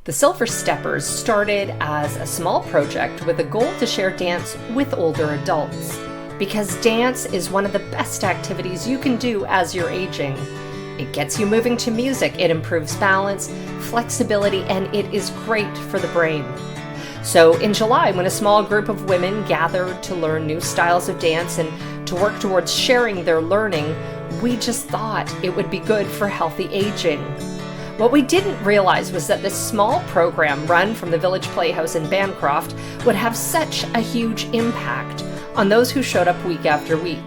The Silver Steppers started as a small project with a goal to share dance with older adults. Because dance is one of the best activities you can do as you're aging. It gets you moving to music, it improves balance, flexibility, and it is great for the brain. So in July, when a small group of women gathered to learn new styles of dance and to work towards sharing their learning, we just thought it would be good for healthy aging. What we didn't realize was that this small program run from the Village Playhouse in Bancroft would have such a huge impact on those who showed up week after week.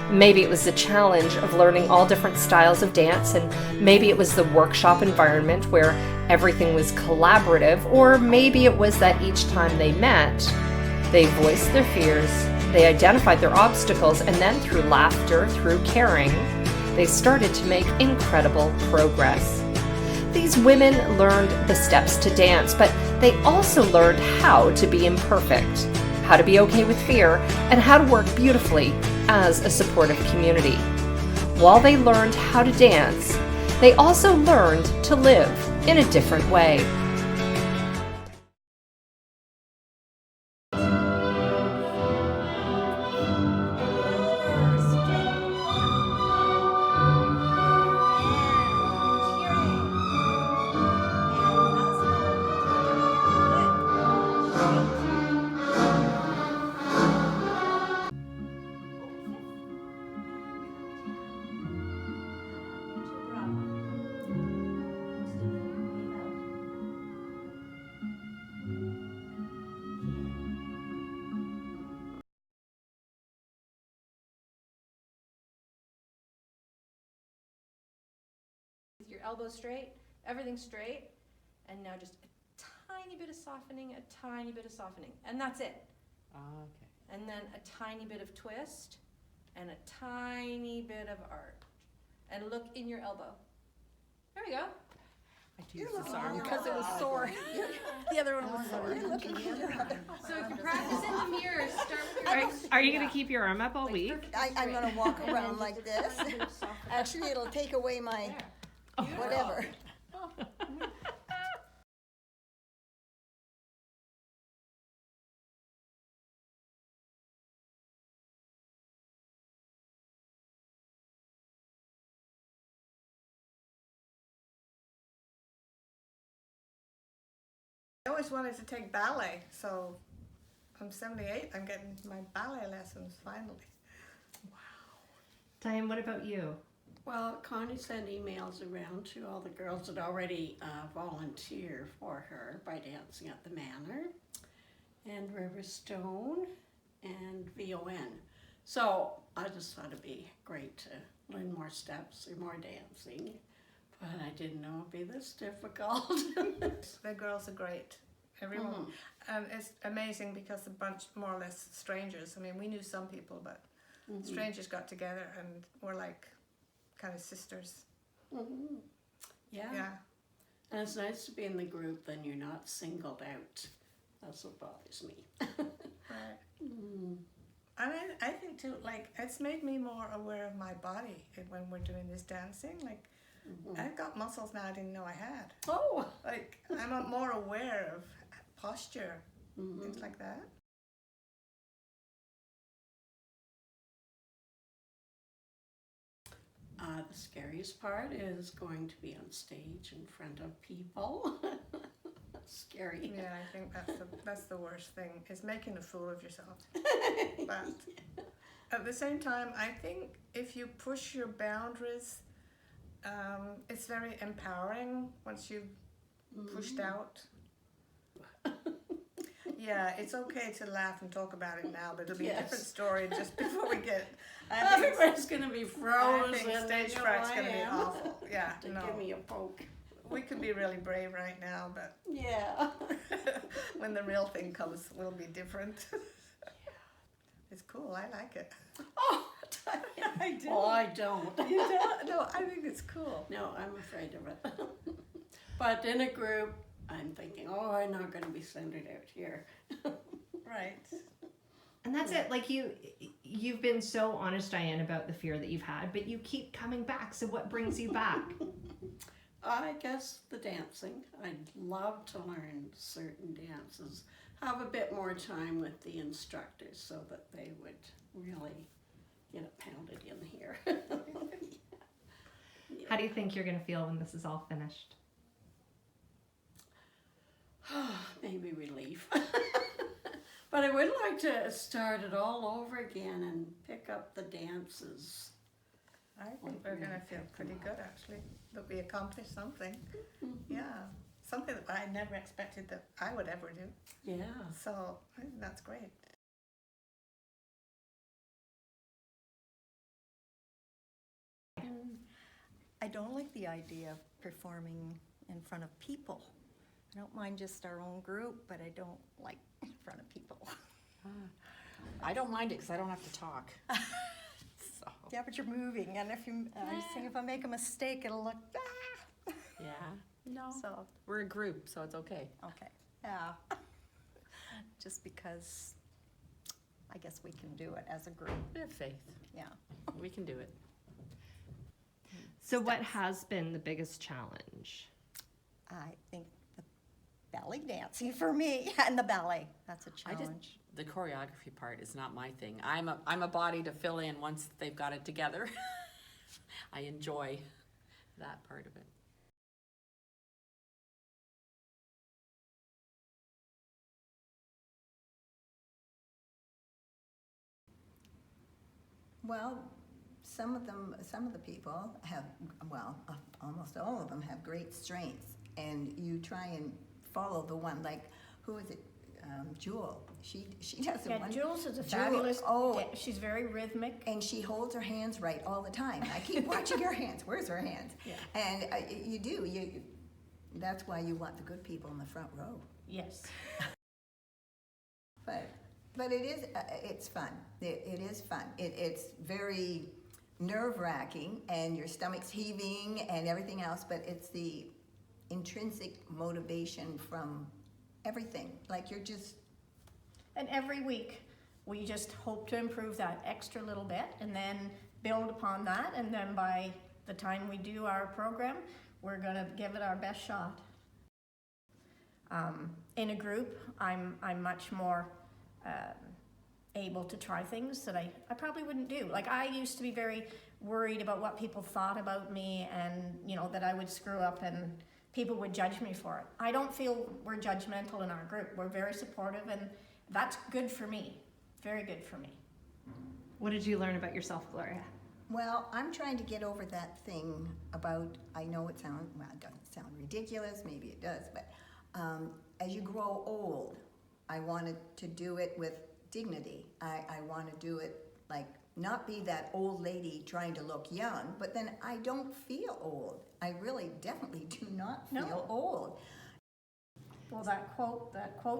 Maybe it was the challenge of learning all different styles of dance, and maybe it was the workshop environment where everything was collaborative, or maybe it was that each time they met, they voiced their fears, they identified their obstacles, and then through laughter, through caring, they started to make incredible progress. These women learned the steps to dance, but they also learned how to be imperfect, how to be okay with fear, and how to work beautifully as a supportive community. While they learned how to dance, they also learned to live in a different way. Your elbows straight, everything straight, and now just a tiny bit of softening, a tiny bit of softening, and that's it. Okay. And then a tiny bit of twist, and a tiny bit of arch. And look in your elbow. There we go. I teased this arm because it was sore. The other one was sore. So if you practice in the mirror, start with your Are you going to keep your arm up all week? I'm going to walk around like this. Actually, it'll take away my whatever. I always wanted to take ballet, so I'm 78. I'm getting my ballet lessons finally. Diane, what about you? Well, Connie sent emails around to all the girls that already volunteer for her by dancing at the Manor and Riverstone and VON. So I just thought it'd be great to learn more steps or more dancing, but I didn't know it'd be this difficult. The girls are great, everyone. And it's amazing because a bunch more or less strangers. I mean, we knew some people, but strangers got together and were like kind of sisters. Yeah. Yeah. And it's nice to be in the group, then you're not singled out. That's what bothers me. Right. And I think too, like, it's made me more aware of my body when we're doing this dancing. Like, I've got muscles now I didn't know I had. Oh! Like, I'm more aware of posture, things like that. The scariest part is going to be on stage in front of people. Scary. Yeah, I think that's the worst thing, is making a fool of yourself. But at the same time, I think if you push your boundaries, it's very empowering once you've pushed out. Yeah, it's okay to laugh and talk about it now, but it'll be a different story just before we get. Everybody's going to be frozen. I think stage fright's going to be awful. Yeah, To give me a poke. We could be really brave right now, but Yeah. when the real thing comes, we'll be different. It's cool. I like it. Oh, I do. well, I don't. You don't? No, I think it's cool. No, I'm afraid of it. But in a group, I'm thinking, oh, I'm not going to be centered out here. Right. And that's it. Like you've been so honest, Diane, about the fear that you've had, but you keep coming back. So what brings you back? I guess the dancing. I'd love to learn certain dances. Have a bit more time with the instructors so that they would really get it pounded in here. How do you think you're going to feel when this is all finished? Maybe relief. But I would like to start it all over again and pick up the dances. I think we're going to feel pretty good, actually, that we accomplished something. Yeah, something that I never expected that I would ever do. Yeah. So I think that's great. I don't like the idea of performing in front of people. I don't mind just our own group, but I don't like in front of people. I don't mind it because I don't have to talk. So, Yeah, but you're moving, and if you, I just think if I make a mistake, it'll look, yeah. No. So, We're a group, so it's okay. okay, yeah. Just because I guess we can do it as a group, We have faith. yeah. We can do it. So what has been the biggest challenge? I think the ballet dancing for me, and the ballet, that's a challenge. The choreography part is not my thing. I'm a body to fill in once they've got it together. I enjoy that part of it. Well, some of the people have, well, almost all of them have great strengths, and you try and follow the one, like, who is it? Jewel. She does Yeah, one. Jules is a Jewel, fabulous, oh. she's very rhythmic. And she holds her hands right all the time. I keep watching her hands. Where's her hands? Yeah. And that's why you want the good people in the front row. Yes. But it is, it's fun. It is fun. It's very nerve-wracking, and your stomach's heaving and everything else, but it's the intrinsic motivation from everything. Like you're just... And every week, we just hope to improve that extra little bit and then build upon that. And then by the time we do our program, we're going to give it our best shot. In a group, I'm much more able to try things that I probably wouldn't do. Like, I used to be very worried about what people thought about me, and that I would screw up and people would judge me for it. I don't feel we're judgmental in our group. We're very supportive, and that's good for me. Very good for me. What did you learn about yourself, Gloria? Well, I'm trying to get over that thing about, I know it sounds, well, it doesn't sound ridiculous, maybe it does, but as you grow old, I wanted to do it with dignity. I want to do it like, not be that old lady trying to look young, but then I don't feel old. I really definitely do not feel old. Well, that quote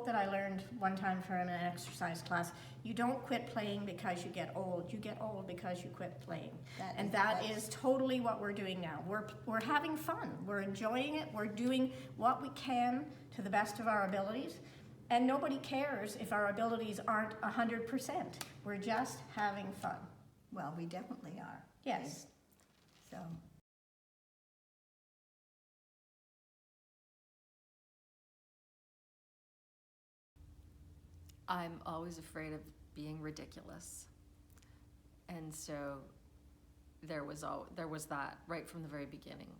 that I learned one time from an exercise class, you don't quit playing because you get old. You get old because you quit playing. That is totally what we're doing now. We're having fun. We're enjoying it. We're doing what we can to the best of our abilities. And nobody cares if our abilities aren't 100%. We're just having fun. Well, we definitely are. Yes. So. I'm always afraid of being ridiculous. And so there was that right from the very beginning.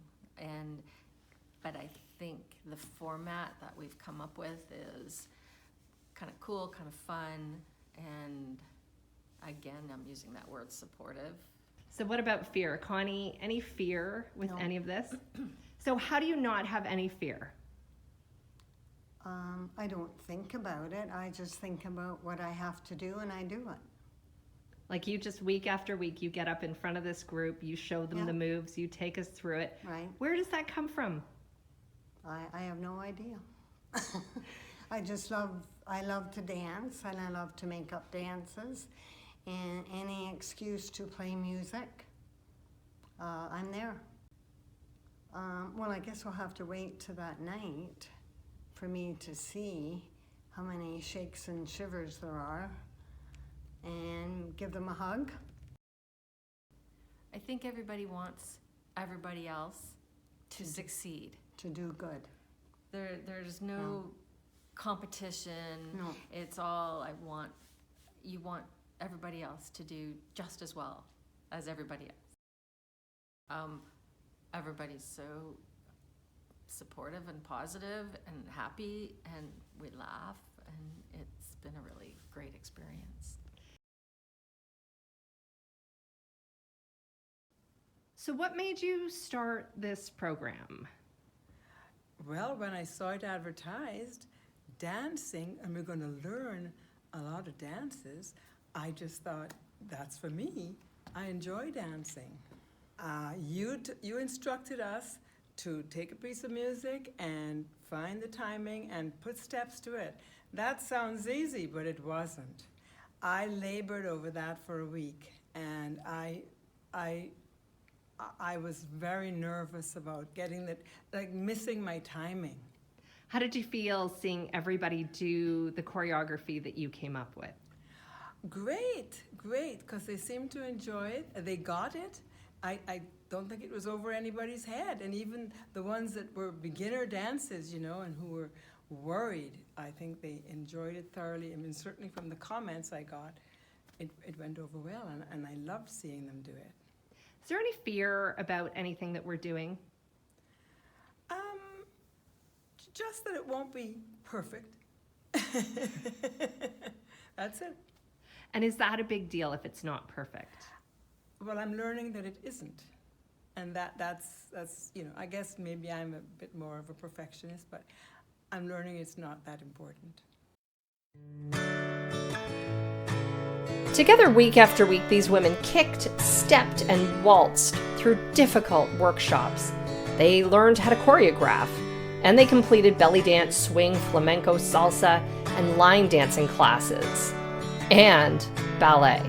But I think the format that we've come up with is kind of cool, kind of fun, and again, I'm using that word, supportive. So what about fear? Connie, any fear with No. any of this? So how do you not have any fear? I don't think about it. I just think about what I have to do, and I do it. Like, you just week after week, you get up in front of this group, you show them the moves, you take us through it. Right. Where does that come from? I have no idea. I love to dance, and I love to make up dances, and any excuse to play music, I'm there. Well, I guess we'll have to wait to that night for me to see how many shakes and shivers there are and give them a hug. I think everybody wants everybody else to succeed. To do good. There's no competition. No. It's all you want everybody else to do just as well as everybody else. Everybody's so supportive and positive and happy, and we laugh, and it's been a really great experience. So what made you start this program? Well, when I saw it advertised, dancing, and we're going to learn a lot of dances, I just thought, that's for me. I enjoy dancing. You instructed us to take a piece of music and find the timing and put steps to it. That sounds easy, but it wasn't. I labored over that for a week, and I was very nervous about getting that, like missing my timing. How did you feel seeing everybody do the choreography that you came up with? Great, because they seemed to enjoy it. They got it. I don't think it was over anybody's head. And even the ones that were beginner dances, and who were worried, I think they enjoyed it thoroughly. I mean, certainly from the comments I got, it went over well, and I loved seeing them do it. Is there any fear about anything that we're doing? Just that it won't be perfect. That's it. And is that a big deal if it's not perfect? Well, I'm learning that it isn't. And that's I guess maybe I'm a bit more of a perfectionist, but I'm learning it's not that important. Together week after week, these women kicked, stepped, and waltzed through difficult workshops. They learned how to choreograph, and they completed belly dance, swing, flamenco, salsa, and line dancing classes, and ballet.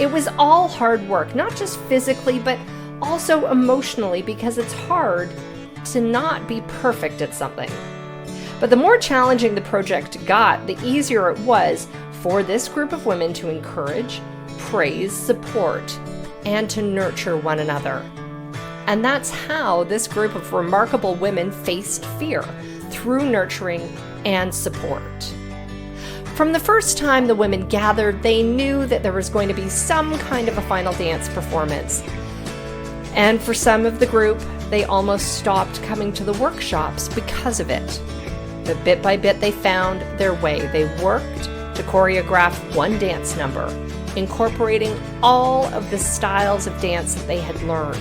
It was all hard work, not just physically, but also emotionally, because it's hard to not be perfect at something. But the more challenging the project got, the easier it was for this group of women to encourage, praise, support, and to nurture one another. And that's how this group of remarkable women faced fear, through nurturing and support. From the first time the women gathered, they knew that there was going to be some kind of a final dance performance. And for some of the group, they almost stopped coming to the workshops because of it. But bit by bit, they found their way. They worked to choreograph one dance number, incorporating all of the styles of dance that they had learned.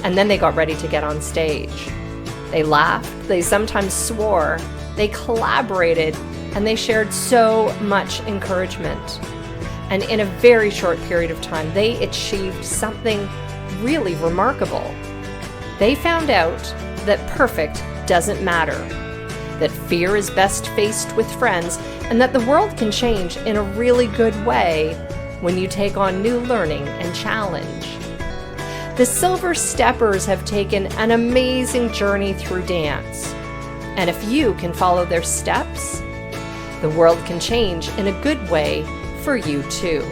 And then they got ready to get on stage. They laughed, they sometimes swore, they collaborated, and they shared so much encouragement. And in a very short period of time, they achieved something really remarkable. They found out that perfect doesn't matter, that fear is best faced with friends, and that the world can change in a really good way when you take on new learning and challenge. The Silver Steppers have taken an amazing journey through dance. And if you can follow their steps, the world can change in a good way for you too.